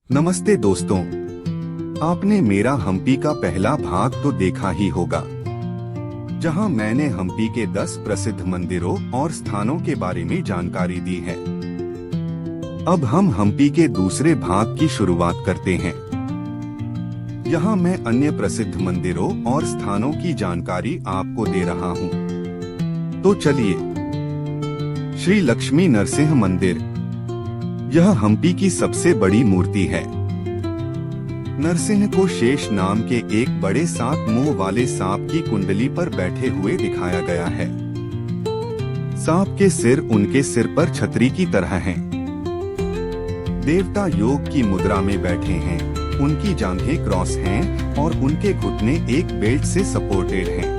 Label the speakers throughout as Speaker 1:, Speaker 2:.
Speaker 1: नमस्ते दोस्तों, आपने मेरा हम्पी का पहला भाग तो देखा ही होगा, जहां मैंने हम्पी के 10 प्रसिद्ध मंदिरों और स्थानों के बारे में जानकारी दी है। अब हम हम्पी के दूसरे भाग की शुरुआत करते हैं। यहां मैं अन्य प्रसिद्ध मंदिरों और स्थानों की जानकारी आपको दे रहा हूं। तो चलिए। श्री लक्ष्मी नरसिंह मंदिर, यह हम्पी की सबसे बड़ी मूर्ति है। नरसिंह को शेष नाम के एक बड़े 7 मुंह वाले सांप की कुंडली पर बैठे हुए दिखाया गया है। सांप के सिर उनके सिर पर छतरी की तरह हैं। देवता योग की मुद्रा में बैठे हैं, उनकी जांघें क्रॉस हैं और उनके घुटने एक बेल्ट से सपोर्टेड हैं।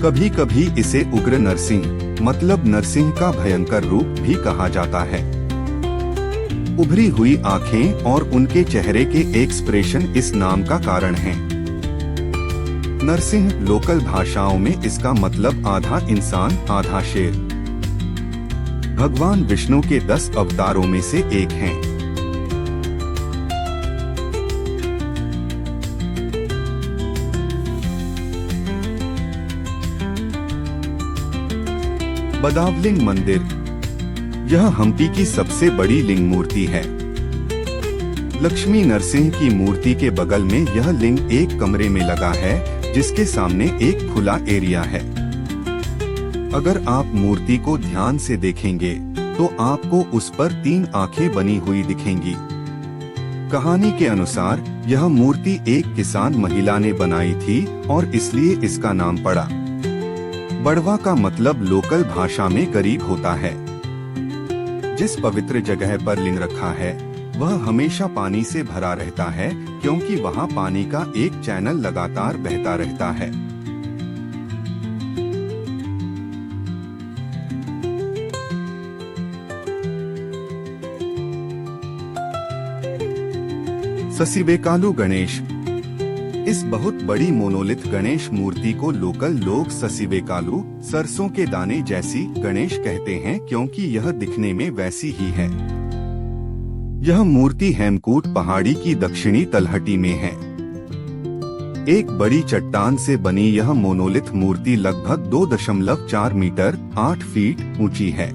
Speaker 1: कभी कभी इसे उग्र नरसिंह मतलब नरसिंह का भयंकर रूप भी कहा जाता है। उभरी हुई आंखें और उनके चेहरे के एक्सप्रेशन इस नाम का कारण हैं। नरसिंह लोकल भाषाओं में इसका मतलब आधा इंसान आधा शेर। भगवान विष्णु के 10 अवतारों में से एक हैं। बदावलिंग मंदिर, यह हम्पी की सबसे बड़ी लिंग मूर्ति है। लक्ष्मी नरसिंह की मूर्ति के बगल में यह लिंग एक कमरे में लगा है, जिसके सामने एक खुला एरिया है। अगर आप मूर्ति को ध्यान से देखेंगे तो आपको उस पर 3 आंखें बनी हुई दिखेंगी। कहानी के अनुसार यह मूर्ति एक किसान महिला ने बनाई थी और इसलिए इसका नाम पड़ा। बड़वा का मतलब लोकल भाषा में गरीब होता है। जिस पवित्र जगह पर लिंग रखा है वह हमेशा पानी से भरा रहता है, क्योंकि वहाँ पानी का एक चैनल लगातार बहता रहता है। ससिवेकालु गणेश, इस बहुत बड़ी मोनोलिथ गणेश मूर्ति को लोकल लोग ससिवेकालु सरसों के दाने जैसी गणेश कहते हैं, क्योंकि यह दिखने में वैसी ही है। यह मूर्ति हेमकूट पहाड़ी की दक्षिणी तलहटी में है। एक बड़ी चट्टान से बनी यह मोनोलिथ मूर्ति लगभग 2.4 मीटर 8 फीट ऊंची है।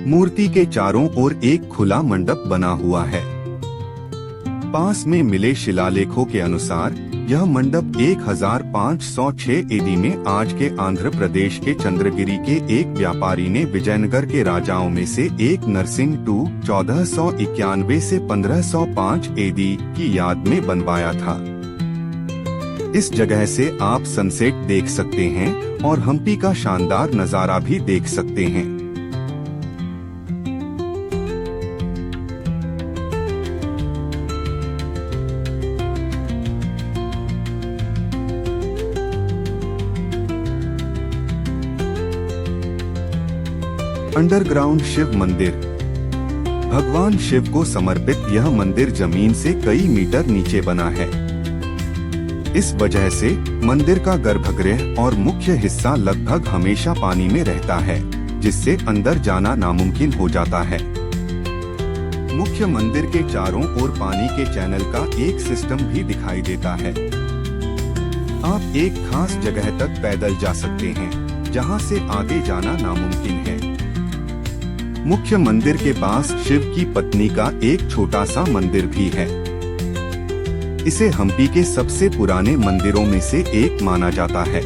Speaker 1: मूर्ति के चारों ओर एक खुला मंडप बना हुआ है। पास में मिले शिलालेखों के अनुसार यह मंडप 1506 एडी में आज के आंध्र प्रदेश के चंद्रगिरी के एक व्यापारी ने विजयनगर के राजाओं में से एक नरसिंह II 1491 से 1505 एडी की याद में बनवाया था। इस जगह से आप सनसेट देख सकते हैं और हम्पी का शानदार नजारा भी देख सकते हैं। अंडरग्राउंड शिव मंदिर, भगवान शिव को समर्पित यह मंदिर जमीन से कई मीटर नीचे बना है। इस वजह से मंदिर का गर्भगृह और मुख्य हिस्सा लगभग हमेशा पानी में रहता है, जिससे अंदर जाना नामुमकिन हो जाता है। मुख्य मंदिर के चारों ओर पानी के चैनल का एक सिस्टम भी दिखाई देता है। आप एक खास जगह तक पैदल जा सकते हैं, जहां से आगे जाना नामुमकिन है। मुख्य मंदिर के पास शिव की पत्नी का एक छोटा सा मंदिर भी है। इसे हम्पी के सबसे पुराने मंदिरों में से एक माना जाता है।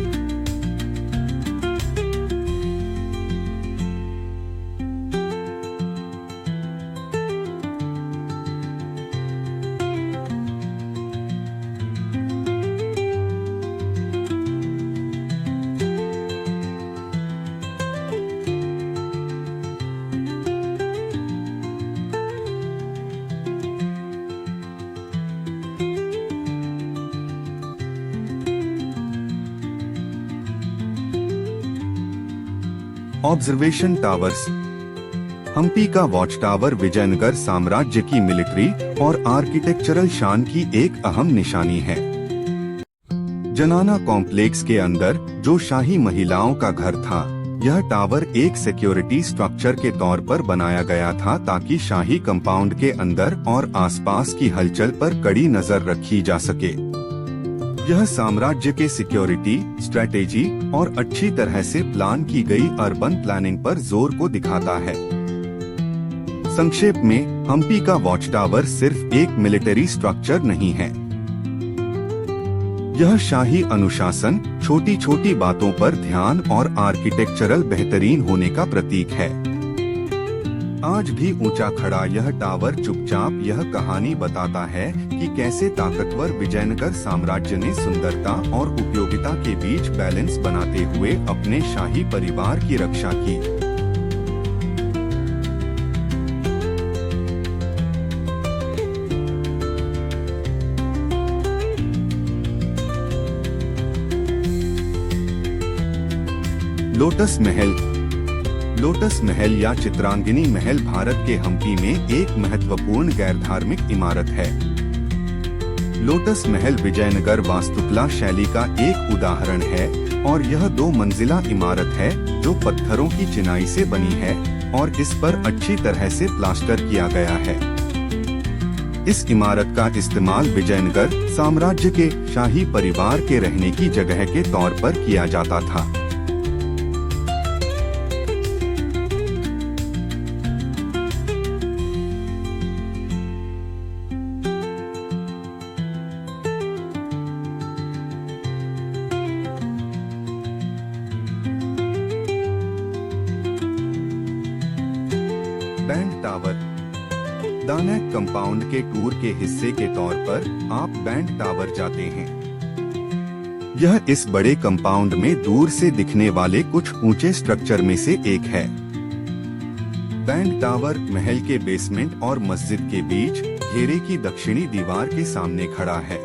Speaker 1: ऑब्जर्वेशन टावर्स, हम्पी का वॉच टावर विजयनगर साम्राज्य की मिलिट्री और आर्किटेक्चरल शान की एक अहम निशानी है। जनाना कॉम्प्लेक्स के अंदर जो शाही महिलाओं का घर था, यह टावर एक सिक्योरिटी स्ट्रक्चर के तौर पर बनाया गया था ताकि शाही कंपाउंड के अंदर और आसपास की हलचल पर कड़ी नजर रखी जा सके। यह साम्राज्य के सिक्योरिटी, स्ट्रेटेजी और अच्छी तरह से प्लान की गई अर्बन प्लानिंग पर जोर को दिखाता है। संक्षेप में, हम्पी का वॉच टावर सिर्फ एक मिलिट्री स्ट्रक्चर नहीं है। यह शाही अनुशासन, छोटी छोटी बातों पर ध्यान और आर्किटेक्चरल बेहतरीन होने का प्रतीक है। आज भी ऊंचा खड़ा यह टावर चुपचाप यह कहानी बताता है कि कैसे ताकतवर विजयनगर साम्राज्य ने सुंदरता और उपयोगिता के बीच बैलेंस बनाते हुए अपने शाही परिवार की रक्षा की। लोटस महल। लोटस महल या चित्रांगिनी महल भारत के हम्पी में एक महत्वपूर्ण गैर धार्मिक इमारत है। लोटस महल विजयनगर वास्तुकला शैली का एक उदाहरण है और यह 2 मंजिला इमारत है जो पत्थरों की चिनाई से बनी है और इस पर अच्छी तरह से प्लास्टर किया गया है। इस इमारत का इस्तेमाल विजयनगर साम्राज्य के शाही परिवार के रहने की जगह के तौर पर किया जाता था। Band tower. दानैक कंपाउंड के टूर के हिस्से के तौर पर आप बैंड टावर जाते हैं। यह इस बड़े कंपाउंड में दूर से दिखने वाले कुछ ऊंचे स्ट्रक्चर में से एक है। बैंड टावर महल के बेसमेंट और मस्जिद के बीच घेरे की दक्षिणी दीवार के सामने खड़ा है।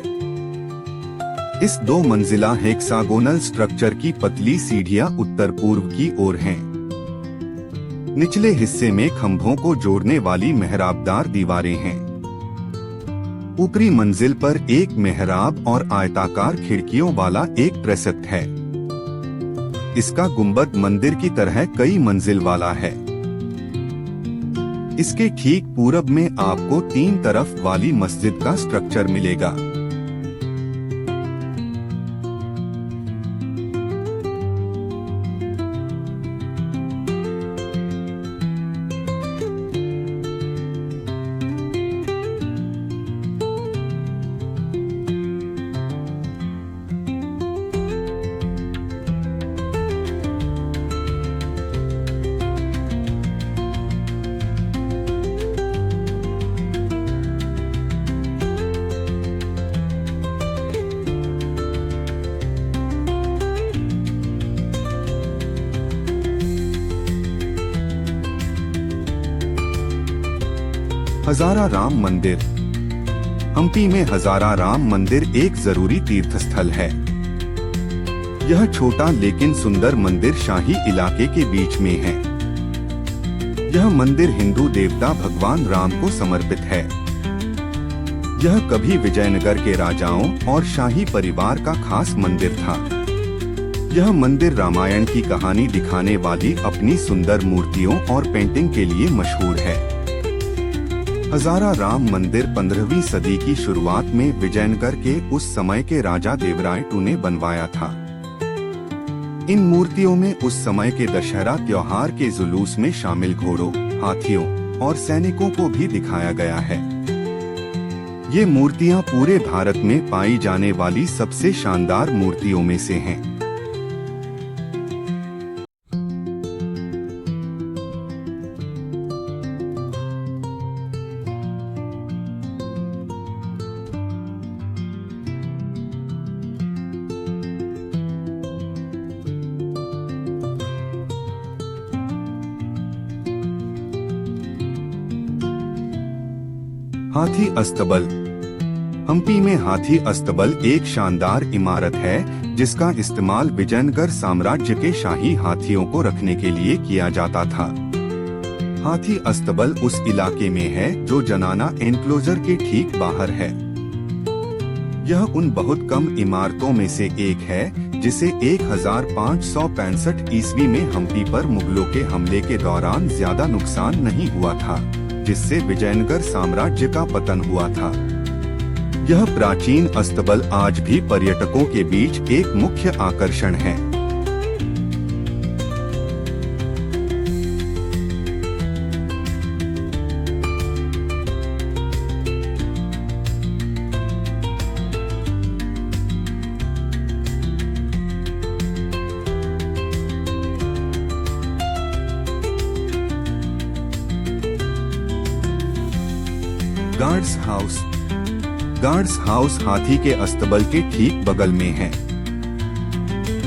Speaker 1: इस 2 मंजिला हेक्सागोनल स्ट्रक्चर की पतली सीढ़ियां उत्तर पूर्व की ओर हैं। निचले हिस्से में खंभों को जोड़ने वाली मेहराबदार दीवारें हैं। ऊपरी मंजिल पर एक मेहराब और आयताकार खिड़कियों वाला एक ट्रेसेप्ट है। इसका गुंबद मंदिर की तरह कई मंजिल वाला है। इसके ठीक पूरब में आपको 3 तरफ वाली मस्जिद का स्ट्रक्चर मिलेगा। हजारा राम मंदिर। हम्पी में हजारा राम मंदिर एक जरूरी तीर्थ स्थल है। यह छोटा लेकिन सुंदर मंदिर शाही इलाके के बीच में है। यह मंदिर हिंदू देवता भगवान राम को समर्पित है। यह कभी विजयनगर के राजाओं और शाही परिवार का खास मंदिर था। यह मंदिर रामायण की कहानी दिखाने वाली अपनी सुंदर मूर्तियों और पेंटिंग के लिए मशहूर है। हजारा राम मंदिर 15वीं सदी की शुरुआत में विजयनगर के उस समय के राजा देवराय II ने बनवाया था। इन मूर्तियों में उस समय के दशहरा त्योहार के जुलूस में शामिल घोड़ों, हाथियों और सैनिकों को भी दिखाया गया है। ये मूर्तियां पूरे भारत में पाई जाने वाली सबसे शानदार मूर्तियों में से हैं। हाथी अस्तबल। हम्पी में हाथी अस्तबल एक शानदार इमारत है जिसका इस्तेमाल विजयनगर साम्राज्य के शाही हाथियों को रखने के लिए किया जाता था। हाथी अस्तबल उस इलाके में है जो जनाना एनक्लोजर के ठीक बाहर है। यह उन बहुत कम इमारतों में से एक है जिसे 1565 ईस्वी में हम्पी पर मुगलों के हमले के दौरान ज्यादा नुकसान नहीं हुआ था, जिससे विजयनगर साम्राज्य का पतन हुआ था। यह प्राचीन अस्तबल आज भी पर्यटकों के बीच एक मुख्य आकर्षण है। गार्ड्स हाउस हाथी के अस्तबल के ठीक बगल में है।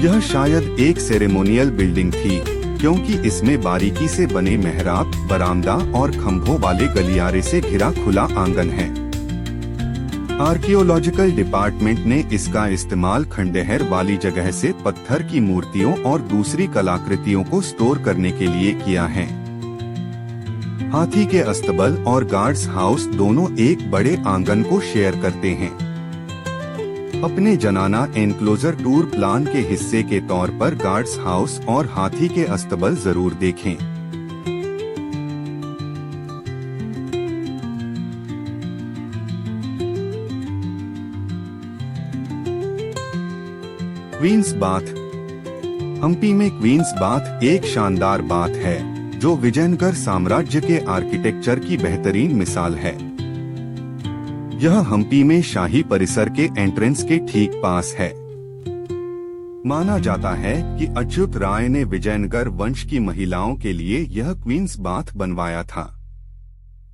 Speaker 1: यह शायद एक सेरेमोनियल बिल्डिंग थी, क्योंकि इसमें बारीकी से बने मेहराब, बरामदा और खंभों वाले गलियारे से घिरा खुला आंगन है। आर्कियोलॉजिकल डिपार्टमेंट ने इसका इस्तेमाल खंडहर वाली जगह से पत्थर की मूर्तियों और दूसरी कलाकृतियों को स्टोर करने के लिए किया है। हाथी के अस्तबल और गार्ड्स हाउस दोनों एक बड़े आंगन को शेयर करते हैं। अपने जनाना एनक्लोजर टूर प्लान के हिस्से के तौर पर गार्ड्स हाउस और हाथी के अस्तबल जरूर देखें। Queen's bath. हम्पी में क्वींस बाथ एक शानदार बाथ है, जो विजयनगर साम्राज्य के आर्किटेक्चर की बेहतरीन मिसाल है। यह हम्पी में शाही परिसर के एंट्रेंस के ठीक पास है। माना जाता है कि अच्युत राय ने विजयनगर वंश की महिलाओं के लिए यह क्वींस बाथ बनवाया था।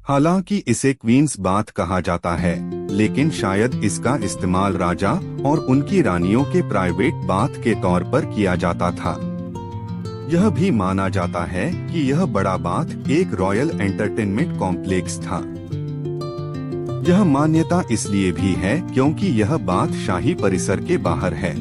Speaker 1: हालांकि इसे क्वींस बाथ कहा जाता है, लेकिन शायद इसका इस्तेमाल राजा और उनकी रानियों के प्राइवेट बाथ के तौर पर किया जाता था। यह भी माना जाता है कि यह बड़ा बाथ एक रॉयल एंटरटेनमेंट कॉम्प्लेक्स था। यह मान्यता इसलिए भी है क्योंकि यह बाथ शाही परिसर के बाहर है।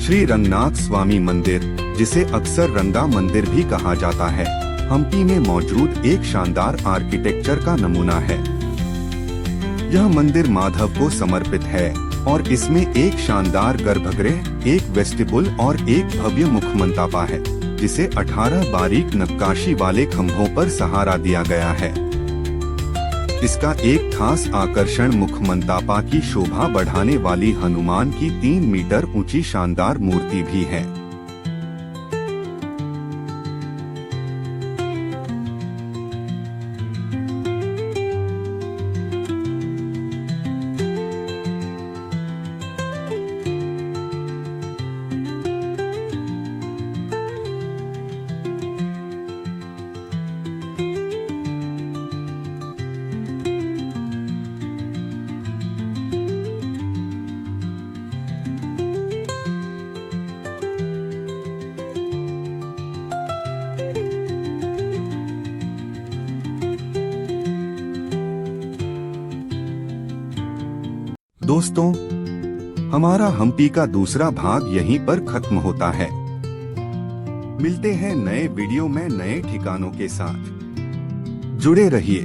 Speaker 1: श्री रंगनाथ स्वामी मंदिर, जिसे अक्सर रंगा मंदिर भी कहा जाता है, हम्पी में मौजूद एक शानदार आर्किटेक्चर का नमूना है। यह मंदिर माधव को समर्पित है और इसमें एक शानदार गर्भगृह, एक वेस्टिबुल और एक भव्य मुखमंडपा है, जिसे 18 बारीक नक्काशी वाले खंभों पर सहारा दिया गया है। इसका एक खास आकर्षण मुखमंडपा की शोभा बढ़ाने वाली हनुमान की 3 मीटर ऊंची शानदार मूर्ति भी है। दोस्तों, हमारा हम्पी का दूसरा भाग यहीं पर खत्म होता है। मिलते हैं नए वीडियो में नए ठिकानों के साथ। जुड़े रहिए।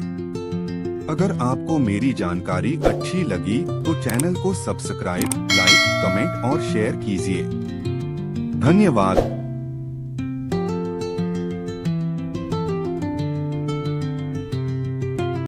Speaker 1: अगर आपको मेरी जानकारी अच्छी लगी तो चैनल को सब्सक्राइब, लाइक, कमेंट और शेयर कीजिए। धन्यवाद।